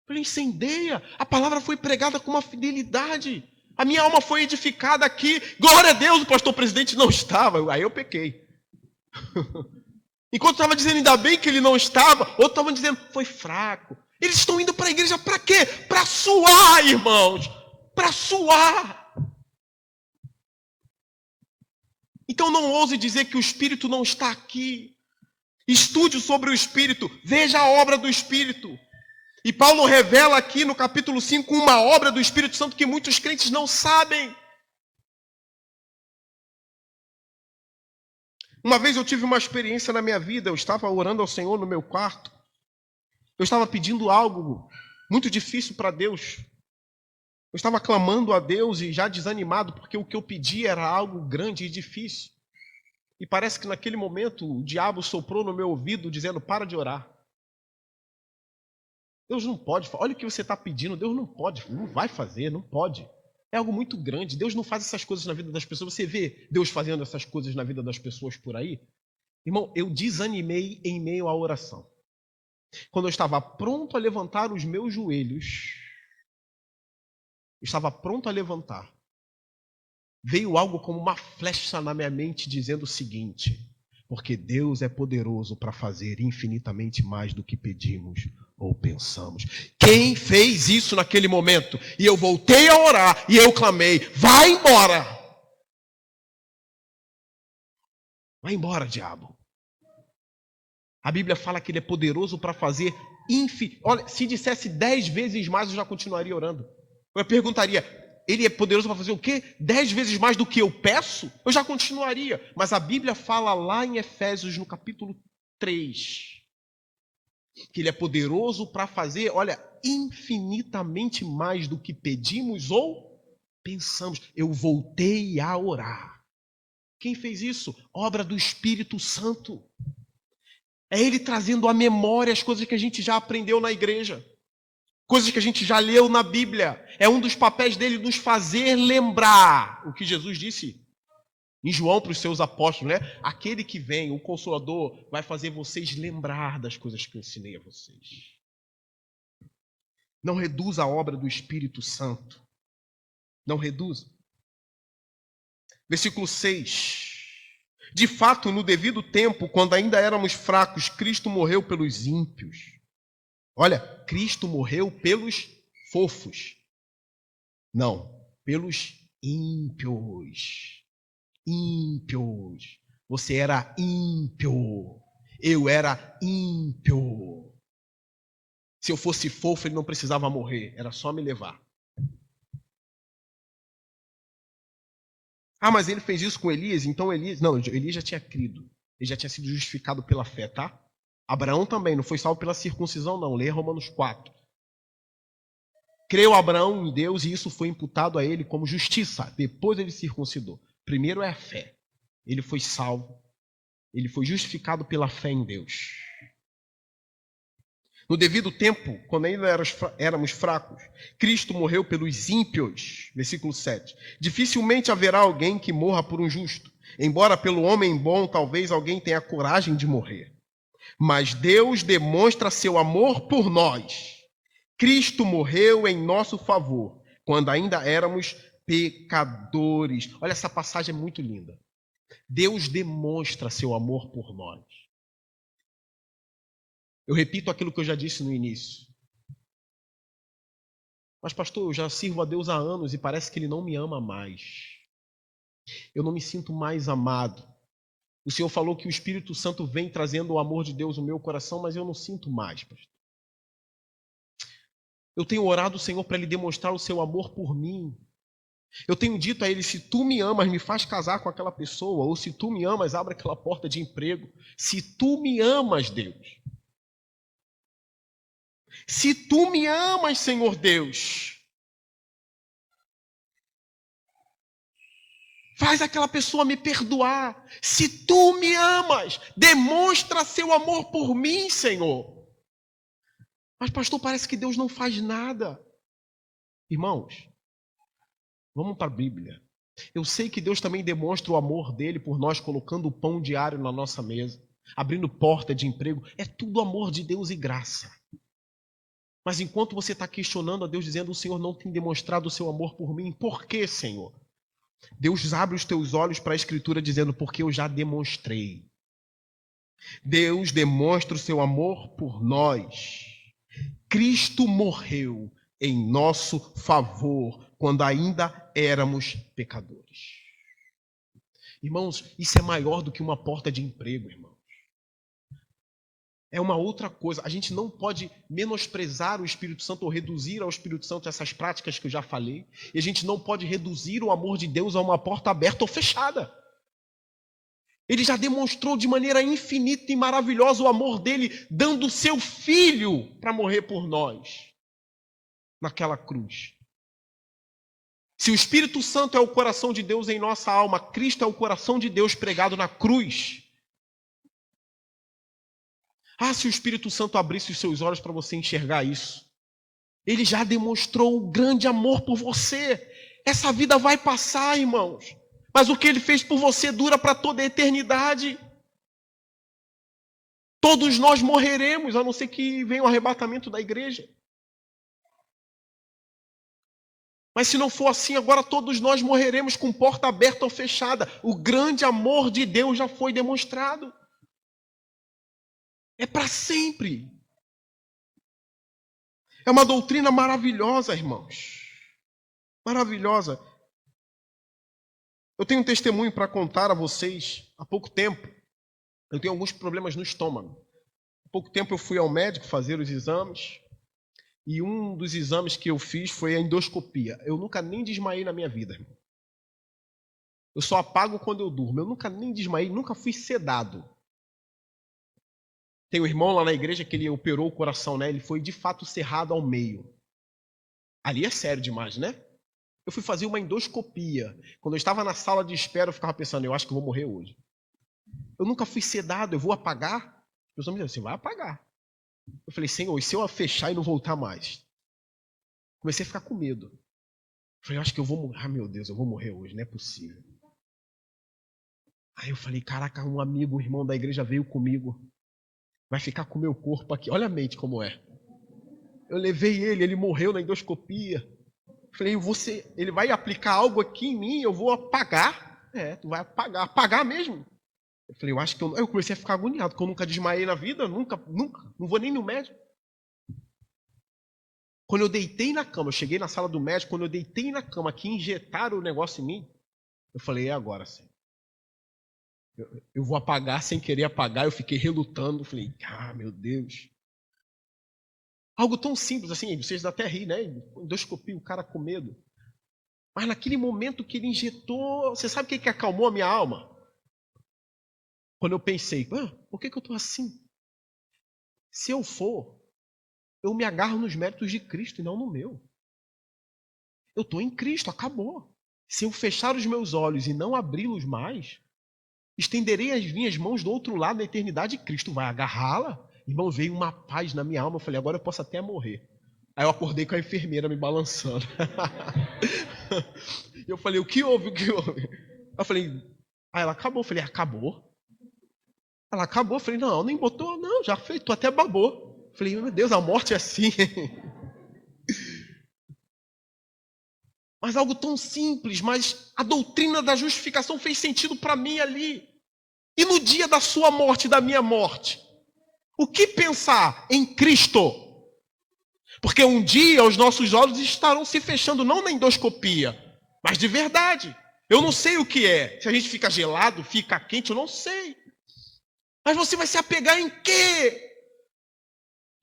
Ele incendeia. A palavra foi pregada com uma fidelidade. A minha alma foi edificada aqui. Glória a Deus, o pastor presidente não estava. Aí eu pequei. Enquanto estava dizendo ainda bem que ele não estava, outros estavam dizendo foi fraco. Eles estão indo para a igreja para quê? Para suar, irmãos. Para suar. Então não ouse dizer que o Espírito não está aqui. Estude sobre o Espírito. Veja a obra do Espírito. E Paulo revela aqui no capítulo 5 uma obra do Espírito Santo que muitos crentes não sabem. Uma vez eu tive uma experiência na minha vida, eu estava orando ao Senhor no meu quarto. Eu estava pedindo algo muito difícil para Deus. Eu estava clamando a Deus e já desanimado, porque o que eu pedi era algo grande e difícil. E parece que naquele momento o diabo soprou no meu ouvido dizendo: para de orar. Deus não pode, olha o que você está pedindo, Deus não pode, não vai fazer, não pode. É algo muito grande, Deus não faz essas coisas na vida das pessoas. Você vê Deus fazendo essas coisas na vida das pessoas por aí? Irmão, eu desanimei em meio à oração. Quando eu estava pronto a levantar os meus joelhos, estava pronto a levantar, veio algo como uma flecha na minha mente dizendo o seguinte: porque Deus é poderoso para fazer infinitamente mais do que pedimos ou pensamos. Quem fez isso naquele momento? E eu voltei a orar e eu clamei: vai embora! Vai embora, diabo. A Bíblia fala que ele é poderoso para fazer Olha, se dissesse 10 vezes mais, eu já continuaria orando. Eu perguntaria: ele é poderoso para fazer o quê? 10 vezes mais do que eu peço? Eu já continuaria. Mas a Bíblia fala lá em Efésios, no capítulo 3, que ele é poderoso para fazer, olha, infinitamente mais do que pedimos ou pensamos. Eu voltei a orar. Quem fez isso? Obra do Espírito Santo. É ele trazendo à memória as coisas que a gente já aprendeu na igreja. Coisas que a gente já leu na Bíblia. É um dos papéis dele nos fazer lembrar o que Jesus disse em João para os seus apóstolos, né? Aquele que vem, o Consolador, vai fazer vocês lembrar das coisas que eu ensinei a vocês. Não reduza a obra do Espírito Santo. Não reduza. Versículo 6. De fato, no devido tempo, quando ainda éramos fracos, Cristo morreu pelos ímpios. Olha, Cristo morreu pelos fofos. Não, pelos ímpios. Ímpios. Você era ímpio. Eu era ímpio. Se eu fosse fofo, ele não precisava morrer. Era só me levar. Ah, mas ele fez isso com Elias, então Elias... Não, Elias já tinha crido. Ele já tinha sido justificado pela fé, tá? Abraão também, não foi salvo pela circuncisão, não. Leia Romanos 4. Creu Abraão em Deus e isso foi imputado a ele como justiça. Depois ele circuncidou. Primeiro é a fé. Ele foi salvo. Ele foi justificado pela fé em Deus. No devido tempo, quando ainda éramos fracos, Cristo morreu pelos ímpios. Versículo 7. Dificilmente haverá alguém que morra por um justo. Embora pelo homem bom, talvez alguém tenha coragem de morrer. Mas Deus demonstra seu amor por nós. Cristo morreu em nosso favor, quando ainda éramos pecadores. Olha, essa passagem é muito linda. Deus demonstra seu amor por nós. Eu repito aquilo que eu já disse no início. Mas, pastor, eu já sirvo a Deus há anos e parece que Ele não me ama mais. Eu não me sinto mais amado. O Senhor falou que o Espírito Santo vem trazendo o amor de Deus no meu coração, mas eu não sinto mais, pastor. Eu tenho orado ao Senhor para Ele demonstrar o seu amor por mim. Eu tenho dito a Ele: se tu me amas, me faz casar com aquela pessoa. Ou se tu me amas, abre aquela porta de emprego. Se tu me amas, Deus. Se tu me amas, Senhor Deus. Faz aquela pessoa me perdoar. Se tu me amas, demonstra seu amor por mim, Senhor. Mas, pastor, parece que Deus não faz nada. Irmãos, vamos para a Bíblia. Eu sei que Deus também demonstra o amor dele por nós, colocando o pão diário na nossa mesa, abrindo porta de emprego. É tudo amor de Deus e graça. Mas enquanto você está questionando a Deus, dizendo: o Senhor não tem demonstrado o seu amor por mim, por quê, Senhor? Deus abre os teus olhos para a Escritura dizendo: porque eu já demonstrei. Deus demonstra o seu amor por nós. Cristo morreu em nosso favor quando ainda éramos pecadores. Irmãos, isso é maior do que uma porta de emprego, irmãos. É uma outra coisa. A gente não pode menosprezar o Espírito Santo ou reduzir ao Espírito Santo essas práticas que eu já falei. E a gente não pode reduzir o amor de Deus a uma porta aberta ou fechada. Ele já demonstrou de maneira infinita e maravilhosa o amor dele, dando o seu filho para morrer por nós, naquela cruz. Se o Espírito Santo é o coração de Deus em nossa alma, Cristo é o coração de Deus pregado na cruz. Se o Espírito Santo abrisse os seus olhos para você enxergar isso. Ele já demonstrou um grande amor por você. Essa vida vai passar, irmãos. Mas o que ele fez por você dura para toda a eternidade. Todos nós morreremos, a não ser que venha o arrebatamento da igreja. Mas se não for assim, agora todos nós morreremos com porta aberta ou fechada. O grande amor de Deus já foi demonstrado. É para sempre. É uma doutrina maravilhosa, irmãos. Maravilhosa. Eu tenho um testemunho para contar a vocês. Há pouco tempo, eu tenho alguns problemas no estômago. Há pouco tempo eu fui ao médico fazer os exames. E um dos exames que eu fiz foi a endoscopia. Eu nunca nem desmaiei na minha vida, irmão. Eu só apago quando eu durmo. Eu nunca nem desmaiei, nunca fui sedado. Tem um irmão lá na igreja que ele operou o coração, né? Ele foi de fato cerrado ao meio. Ali é sério demais, né? Eu fui fazer uma endoscopia. Quando eu estava na sala de espera, eu ficava pensando: eu acho que eu vou morrer hoje. Eu nunca fui sedado, eu vou apagar? As pessoas me diziam: você vai apagar. Eu falei: Senhor, e se eu fechar e não voltar mais? Comecei a ficar com medo. Eu falei: eu acho que eu vou morrer. Meu Deus, eu vou morrer hoje, não é possível. Aí eu falei: caraca, um amigo, um irmão da igreja veio comigo. Vai ficar com o meu corpo aqui. Olha a mente como é. Eu levei ele morreu na endoscopia. Falei: ele vai aplicar algo aqui em mim, eu vou apagar. Tu vai apagar. Apagar mesmo? Eu falei: eu acho que eu comecei a ficar agoniado, porque eu nunca desmaiei na vida, nunca, não vou nem no médico. Quando eu deitei na cama, eu cheguei na sala do médico, quando eu deitei na cama, que injetaram o negócio em mim, eu falei: é agora, Senhor. Eu vou apagar sem querer apagar. Eu fiquei relutando. Falei: meu Deus. Algo tão simples assim, vocês até ri, né? Endoscopia, o cara com medo. Mas naquele momento que ele injetou, você sabe o que acalmou a minha alma? Quando eu pensei: por que eu estou assim? Se eu for, eu me agarro nos méritos de Cristo e não no meu. Eu estou em Cristo, acabou. Se eu fechar os meus olhos e não abri-los mais, estenderei as minhas mãos do outro lado da eternidade e Cristo vai agarrá-la. Irmão, veio uma paz na minha alma. Eu falei: agora eu posso até morrer. Aí eu acordei com a enfermeira me balançando. E eu falei: o que houve? Eu falei: ela acabou. Eu falei: acabou? Ela acabou. Eu falei: não, nem botou. Não, já fez, tu até babou. Eu falei: meu Deus, a morte é assim. Mas algo tão simples, mas a doutrina da justificação fez sentido para mim ali. E no dia da sua morte, da minha morte, o que pensar em Cristo? Porque um dia os nossos olhos estarão se fechando, não na endoscopia, mas de verdade. Eu não sei o que é. Se a gente fica gelado, fica quente, eu não sei. Mas você vai se apegar em quê?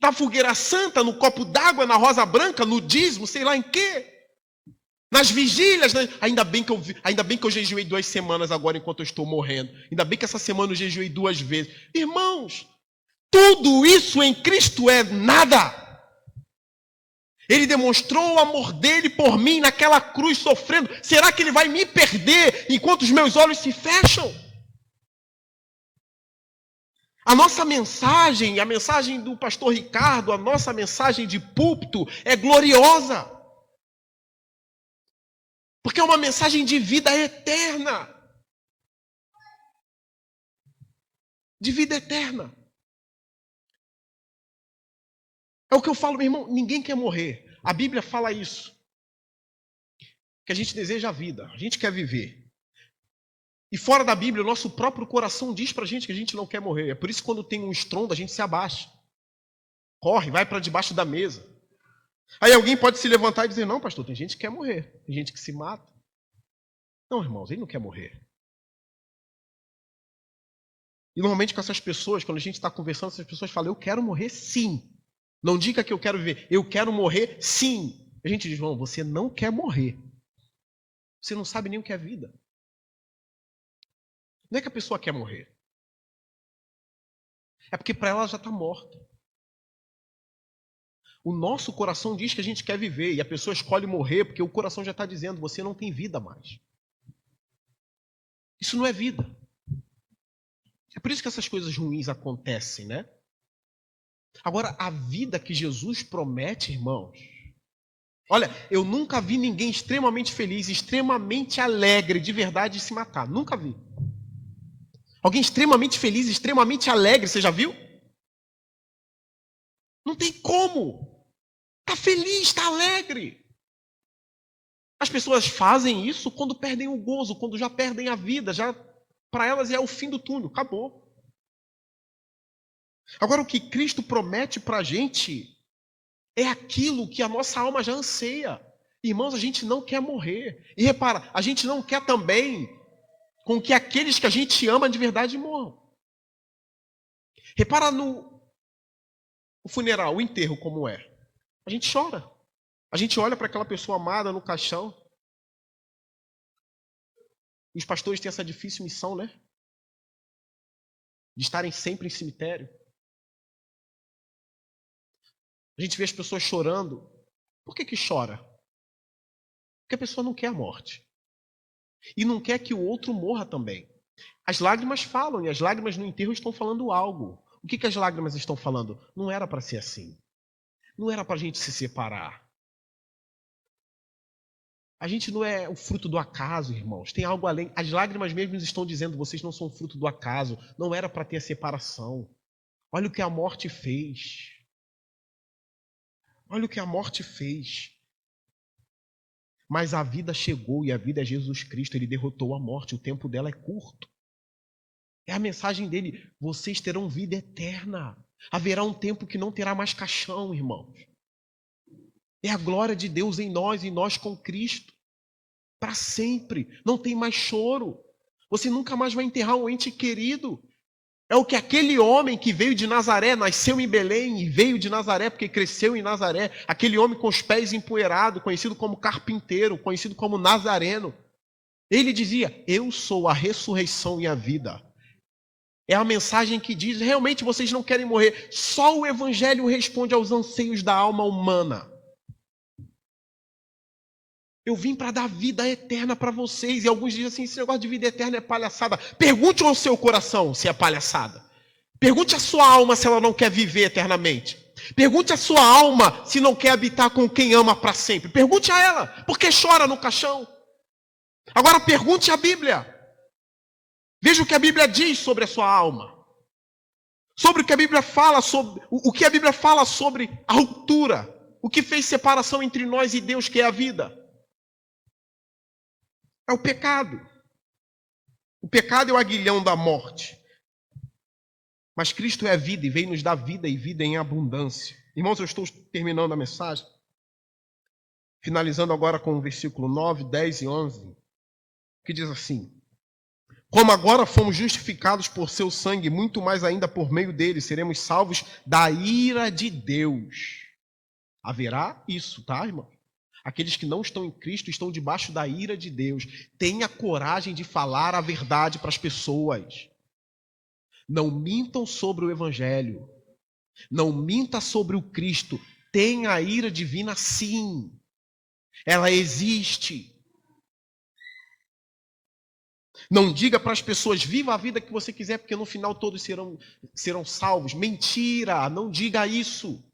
Na fogueira santa, no copo d'água, na rosa branca, no dízimo, sei lá em quê? Nas vigílias, né? Ainda bem que eu jejuei 2 semanas agora enquanto eu estou morrendo. Ainda bem que essa semana eu jejuei 2 vezes. Irmãos, tudo isso em Cristo é nada. Ele demonstrou o amor dele por mim naquela cruz sofrendo. Será que ele vai me perder enquanto os meus olhos se fecham? A nossa mensagem, a mensagem do pastor Ricardo, a nossa mensagem de púlpito é gloriosa. Porque é uma mensagem de vida eterna. De vida eterna. É o que eu falo, meu irmão, ninguém quer morrer. A Bíblia fala isso. Que a gente deseja a vida, a gente quer viver. E fora da Bíblia, o nosso próprio coração diz pra gente que a gente não quer morrer. É por isso que quando tem um estrondo, a gente se abaixa. Corre, vai para debaixo da mesa. Aí alguém pode se levantar e dizer, não, pastor, tem gente que quer morrer. Tem gente que se mata. Não, irmãos, ele não quer morrer. E normalmente com essas pessoas, quando a gente está conversando, essas pessoas falam, eu quero morrer sim. Não diga que eu quero viver, eu quero morrer sim. A gente diz, irmão, você não quer morrer. Você não sabe nem o que é vida. Não é que a pessoa quer morrer. É porque para ela já está morta. O nosso coração diz que a gente quer viver e a pessoa escolhe morrer porque o coração já está dizendo, você não tem vida mais. Isso não é vida. É por isso que essas coisas ruins acontecem, né? Agora, a vida que Jesus promete, irmãos... Olha, eu nunca vi ninguém extremamente feliz, extremamente alegre, de verdade, se matar. Nunca vi. Alguém extremamente feliz, extremamente alegre, você já viu? Não tem como. Está feliz, está alegre. As pessoas fazem isso quando perdem o gozo, quando já perdem a vida, já para elas é o fim do túnel, acabou. Agora, o que Cristo promete para a gente é aquilo que a nossa alma já anseia. Irmãos, a gente não quer morrer. E repara, a gente não quer também com que aqueles que a gente ama de verdade morram. Repara no funeral, o enterro como é. A gente chora. A gente olha para aquela pessoa amada no caixão. E os pastores têm essa difícil missão, né? De estarem sempre em cemitério. A gente vê as pessoas chorando. Por que chora? Porque a pessoa não quer a morte. E não quer que o outro morra também. As lágrimas falam, e as lágrimas no enterro estão falando algo. O que as lágrimas estão falando? Não era para ser assim. Não era para a gente se separar. A gente não é o fruto do acaso, irmãos. Tem algo além. As lágrimas mesmo estão dizendo, vocês não são fruto do acaso. Não era para ter a separação. Olha o que a morte fez. Olha o que a morte fez. Mas a vida chegou e a vida é Jesus Cristo. Ele derrotou a morte. O tempo dela é curto. É a mensagem dele. Vocês terão vida eterna. Haverá um tempo que não terá mais caixão, irmãos. É a glória de Deus em nós e nós com Cristo. Para sempre. Não tem mais choro. Você nunca mais vai enterrar um ente querido. É o que aquele homem que veio de Nazaré, nasceu em Belém e veio de Nazaré porque cresceu em Nazaré. Aquele homem com os pés empoeirados, conhecido como carpinteiro, conhecido como nazareno. Ele dizia, eu sou a ressurreição e a vida. É a mensagem que diz, realmente vocês não querem morrer. Só o Evangelho responde aos anseios da alma humana. Eu vim para dar vida eterna para vocês. E alguns dizem assim, esse negócio de vida eterna é palhaçada. Pergunte ao seu coração se é palhaçada. Pergunte à sua alma se ela não quer viver eternamente. Pergunte à sua alma se não quer habitar com quem ama para sempre. Pergunte a ela, por que chora no caixão? Agora pergunte à Bíblia. Veja o que a Bíblia diz sobre a sua alma. Sobre o que a Bíblia fala sobre o que a Bíblia fala sobre a ruptura. O que fez separação entre nós e Deus, que é a vida. É o pecado. O pecado é o aguilhão da morte. Mas Cristo é a vida e veio nos dar vida e vida em abundância. Irmãos, eu estou terminando a mensagem. Finalizando agora com o versículo 9, 10 e 11. Que diz assim. Como agora fomos justificados por seu sangue, muito mais ainda por meio dele seremos salvos da ira de Deus. Haverá isso, tá, irmão? Aqueles que não estão em Cristo estão debaixo da ira de Deus. Tenha coragem de falar a verdade para as pessoas. Não mintam sobre o Evangelho. Não minta sobre o Cristo. Tem a ira divina, sim. Ela existe. Não diga para as pessoas, viva a vida que você quiser, porque no final todos serão salvos. Mentira, não diga isso.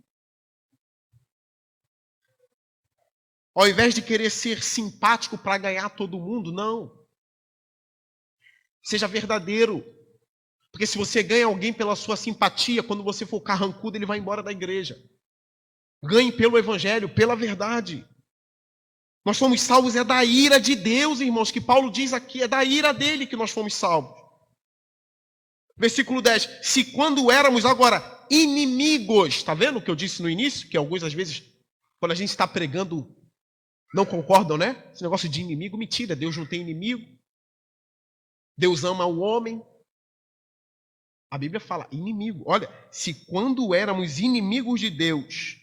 Ao invés de querer ser simpático para ganhar todo mundo, não. Seja verdadeiro. Porque se você ganha alguém pela sua simpatia, quando você for carrancudo, ele vai embora da igreja. Ganhe pelo evangelho, pela verdade. Nós fomos salvos é da ira de Deus, irmãos, que Paulo diz aqui, é da ira dele que nós fomos salvos. Versículo 10. Se quando éramos agora inimigos, está vendo o que eu disse no início? Que algumas às vezes, quando a gente está pregando, não concordam, né? Esse negócio de inimigo, mentira, Deus não tem inimigo. Deus ama o homem. A Bíblia fala inimigo. Olha, se quando éramos inimigos de Deus,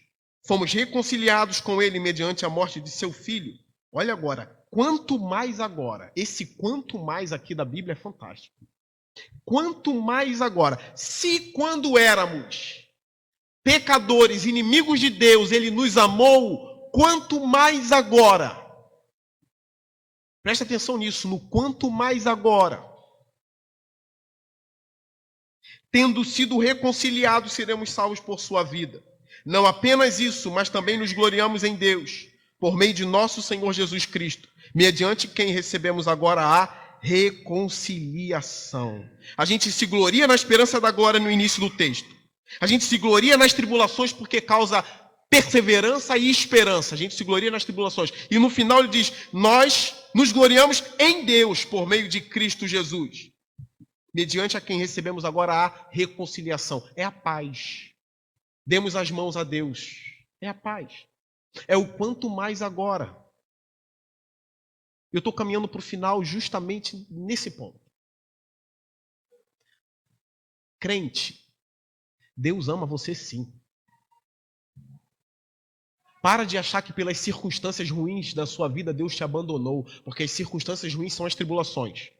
fomos reconciliados com ele mediante a morte de seu filho. Olha agora, quanto mais agora. Esse quanto mais aqui da Bíblia é fantástico. Quanto mais agora. Se quando éramos pecadores, inimigos de Deus, ele nos amou, quanto mais agora. Presta atenção nisso, no quanto mais agora. Tendo sido reconciliados, seremos salvos por sua vida. Não apenas isso, mas também nos gloriamos em Deus, por meio de nosso Senhor Jesus Cristo, mediante quem recebemos agora a reconciliação. A gente se gloria na esperança da glória no início do texto. A gente se gloria nas tribulações porque causa perseverança e esperança. A gente se gloria nas tribulações. E no final ele diz, nós nos gloriamos em Deus, por meio de Cristo Jesus. Mediante a quem recebemos agora a reconciliação. É a paz. Demos as mãos a Deus. É a paz. É o quanto mais agora. Eu estou caminhando para o final justamente nesse ponto. Crente, Deus ama você sim. Para de achar que pelas circunstâncias ruins da sua vida Deus te abandonou, porque as circunstâncias ruins são as tribulações.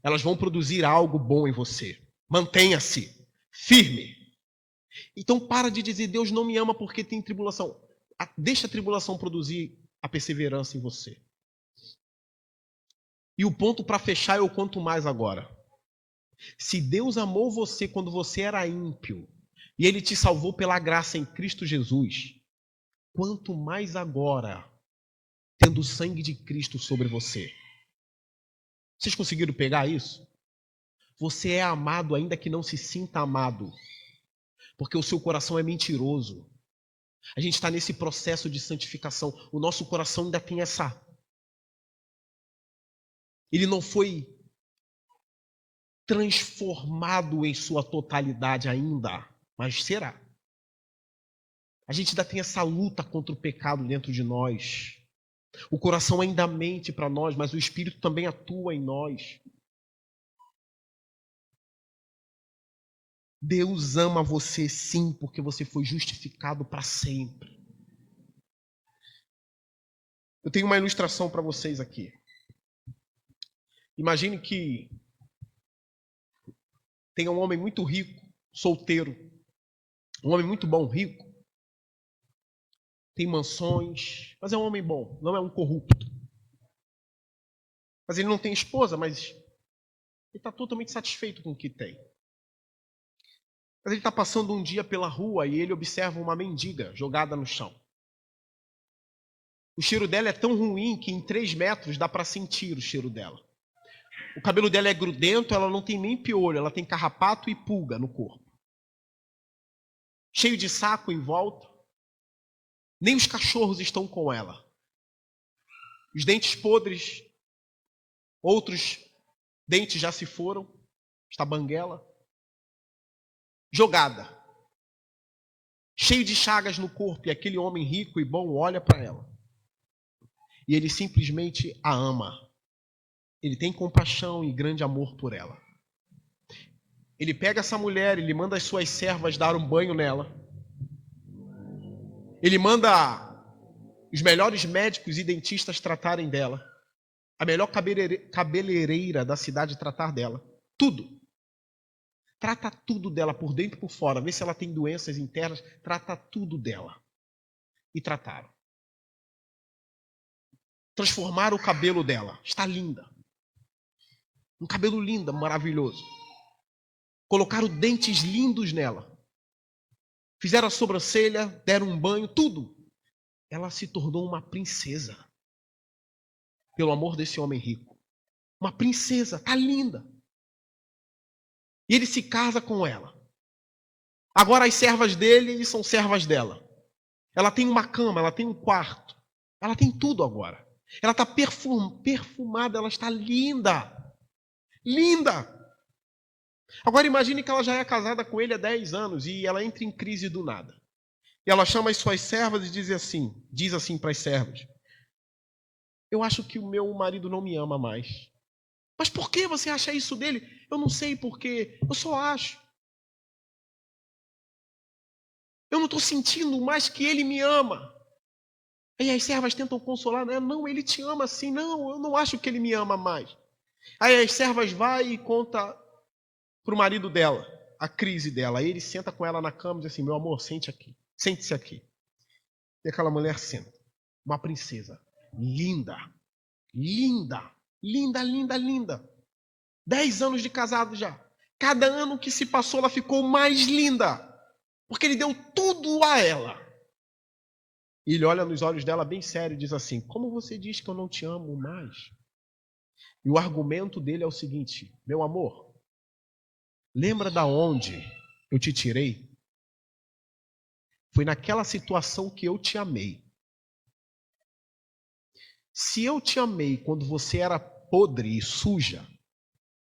Elas vão produzir algo bom em você. Mantenha-se firme. Então para de dizer, Deus não me ama porque tem tribulação. Deixa a tribulação produzir a perseverança em você. E o ponto para fechar é o quanto mais agora. Se Deus amou você quando você era ímpio, e Ele te salvou pela graça em Cristo Jesus, quanto mais agora, tendo o sangue de Cristo sobre você. Vocês conseguiram pegar isso? Você é amado ainda que não se sinta amado. Porque o seu coração é mentiroso. A gente está nesse processo de santificação. O nosso coração ainda tem essa... Ele não foi transformado em sua totalidade ainda, mas será. A gente ainda tem essa luta contra o pecado dentro de nós. O coração ainda mente para nós, mas o Espírito também atua em nós. Deus ama você sim, porque você foi justificado para sempre. Eu tenho uma ilustração para vocês aqui. Imagine que tem um homem muito rico, solteiro. Um homem muito bom, rico. Tem mansões, mas é um homem bom, não é um corrupto. Mas ele não tem esposa, mas ele está totalmente satisfeito com o que tem. Mas ele está passando um dia pela rua e ele observa uma mendiga jogada no chão. O cheiro dela é tão ruim que em 3 metros dá para sentir o cheiro dela. O cabelo dela é grudento, ela não tem nem piolho, ela tem carrapato e pulga no corpo. Cheio de saco em volta. Nem os cachorros estão com ela. Os dentes podres, outros dentes já se foram, está banguela. Jogada. Cheio de chagas no corpo, e aquele homem rico e bom olha para ela. E ele simplesmente a ama. Ele tem compaixão e grande amor por ela. Ele pega essa mulher, ele manda as suas servas dar um banho nela. Ele manda os melhores médicos e dentistas tratarem dela. A melhor cabeleireira da cidade tratar dela. Tudo. Trata tudo dela por dentro e por fora. Vê se ela tem doenças internas. Trata tudo dela. e trataram. Transformaram o cabelo dela. Está linda. Um cabelo lindo, maravilhoso. Colocaram dentes lindos nela. Fizeram a sobrancelha, deram um banho, tudo. Ela se tornou uma princesa. Pelo amor desse homem rico. Uma princesa, está linda. E ele se casa com ela. Agora as servas dele são servas dela. Ela tem uma cama, ela tem um quarto. Ela tem tudo agora. Ela está perfumada, ela está linda. Linda! Agora imagine que ela já é casada com ele há 10 anos e ela entra em crise do nada. E ela chama as suas servas e diz assim para as servas: eu acho que o meu marido não me ama mais. Mas por que você acha isso dele? Eu não sei porquê, eu só acho. Eu não estou sentindo mais que ele me ama. Aí as servas tentam consolar, né? Não, ele te ama sim. Não, eu não acho que ele me ama mais. Aí as servas vão e contam para o marido dela a crise dela. Aí ele senta com ela na cama e diz assim: meu amor, sente-se aqui. E aquela mulher senta. Uma princesa. Linda. Linda. Linda, linda, linda. 10 anos de casado já. Cada ano que se passou, ela ficou mais linda. Porque ele deu tudo a ela. E ele olha nos olhos dela bem sério e diz assim: como você diz que eu não te amo mais? E o argumento dele é o seguinte: meu amor, lembra da onde eu te tirei? Foi naquela situação que eu te amei. Se eu te amei quando você era podre e suja,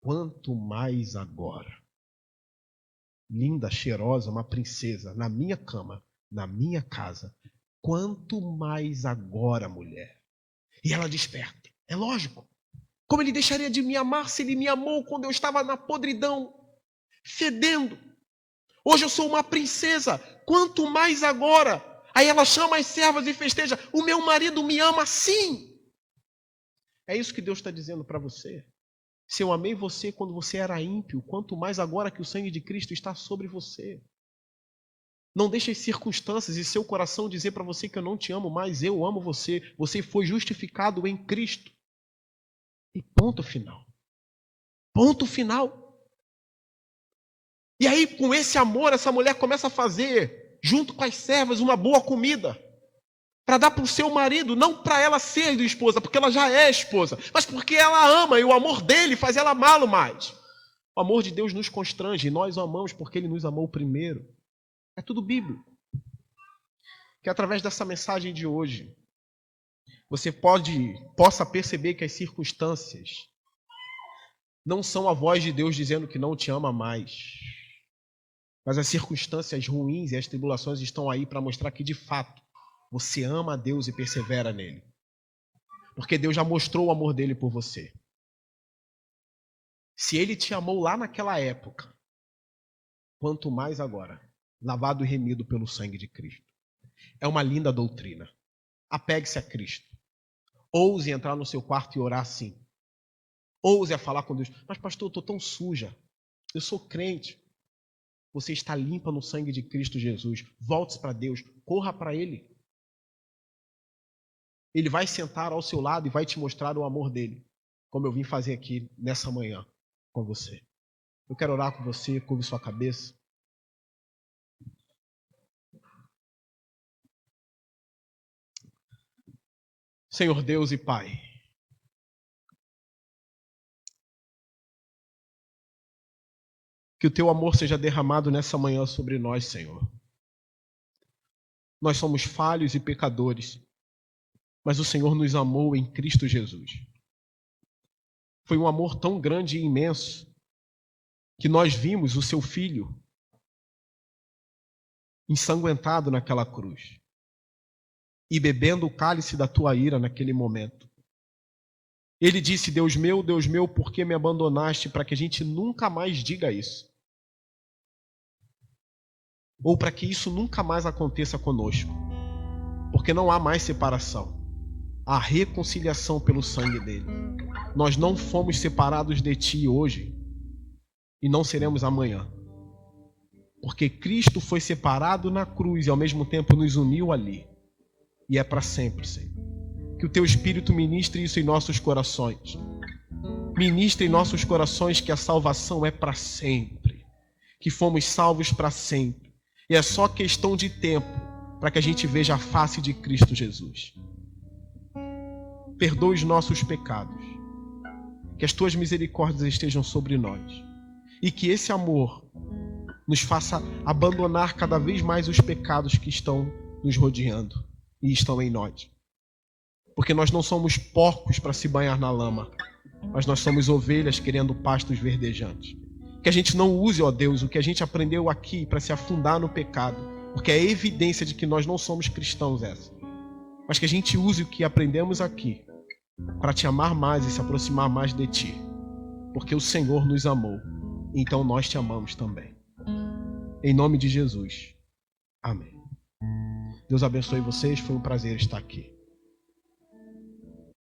quanto mais agora? Linda, cheirosa, uma princesa, na minha cama, na minha casa. Quanto mais agora, mulher? E ela desperta. É lógico. Como ele deixaria de me amar se ele me amou quando eu estava na podridão, fedendo? Hoje eu sou uma princesa. Quanto mais agora? Aí ela chama as servas e festeja: o meu marido me ama sim. É isso que Deus está dizendo para você. Se eu amei você quando você era ímpio, quanto mais agora que o sangue de Cristo está sobre você. Não deixe as circunstâncias e seu coração dizer para você que eu não te amo mais. Eu amo você. Você foi justificado em Cristo. E ponto final. Ponto final. E aí, com esse amor, essa mulher começa a fazer, junto com as servas, uma boa comida. Para dar para o seu marido, não para ela ser esposa, porque ela já é esposa, mas porque ela ama e o amor dele faz ela amá-lo mais. O amor de Deus nos constrange e nós o amamos porque ele nos amou primeiro. É tudo bíblico. Que através dessa mensagem de hoje, você possa perceber que as circunstâncias não são a voz de Deus dizendo que não te ama mais. Mas as circunstâncias ruins e as tribulações estão aí para mostrar que, de fato, você ama a Deus e persevera nele. Porque Deus já mostrou o amor dele por você. Se ele te amou lá naquela época, quanto mais agora, lavado e remido pelo sangue de Cristo. É uma linda doutrina. Apegue-se a Cristo. Ouse entrar no seu quarto e orar assim. Ouse a falar com Deus. Mas pastor, eu estou tão suja. Eu sou crente. Você está limpa no sangue de Cristo Jesus. Volte-se para Deus. Corra para Ele. Ele vai sentar ao seu lado e vai te mostrar o amor dele. Como eu vim fazer aqui nessa manhã com você. Eu quero orar com você. Curve sua cabeça. Senhor Deus e Pai, que o teu amor seja derramado nessa manhã sobre nós, Senhor. Nós somos falhos e pecadores, mas o Senhor nos amou em Cristo Jesus. Foi um amor tão grande e imenso que nós vimos o seu Filho ensanguentado naquela cruz e bebendo o cálice da tua ira naquele momento. Ele disse: Deus meu, por que me abandonaste? Para que a gente nunca mais diga isso. Ou para que isso nunca mais aconteça conosco. Porque não há mais separação. Há reconciliação pelo sangue dele. Nós não fomos separados de ti hoje e não seremos amanhã. Porque Cristo foi separado na cruz e ao mesmo tempo nos uniu ali. e é para sempre, Senhor. Que o Teu Espírito ministre isso em nossos corações. Ministre em nossos corações que a salvação é para sempre, que fomos salvos para sempre. E é só questão de tempo para que a gente veja a face de Cristo Jesus. Perdoa os nossos pecados. Que as Tuas misericórdias estejam sobre nós. E que esse amor nos faça abandonar cada vez mais os pecados que estão nos rodeando e estão em nós. Porque nós não somos porcos para se banhar na lama, mas nós somos ovelhas querendo pastos verdejantes. Que a gente não use, ó Deus, o que a gente aprendeu aqui para se afundar no pecado, porque é evidência de que nós não somos cristãos essa. Mas que a gente use o que aprendemos aqui para Te amar mais e se aproximar mais de Ti. Porque o Senhor nos amou, então nós Te amamos também. Em nome de Jesus. Amém. Deus abençoe vocês, foi um prazer estar aqui.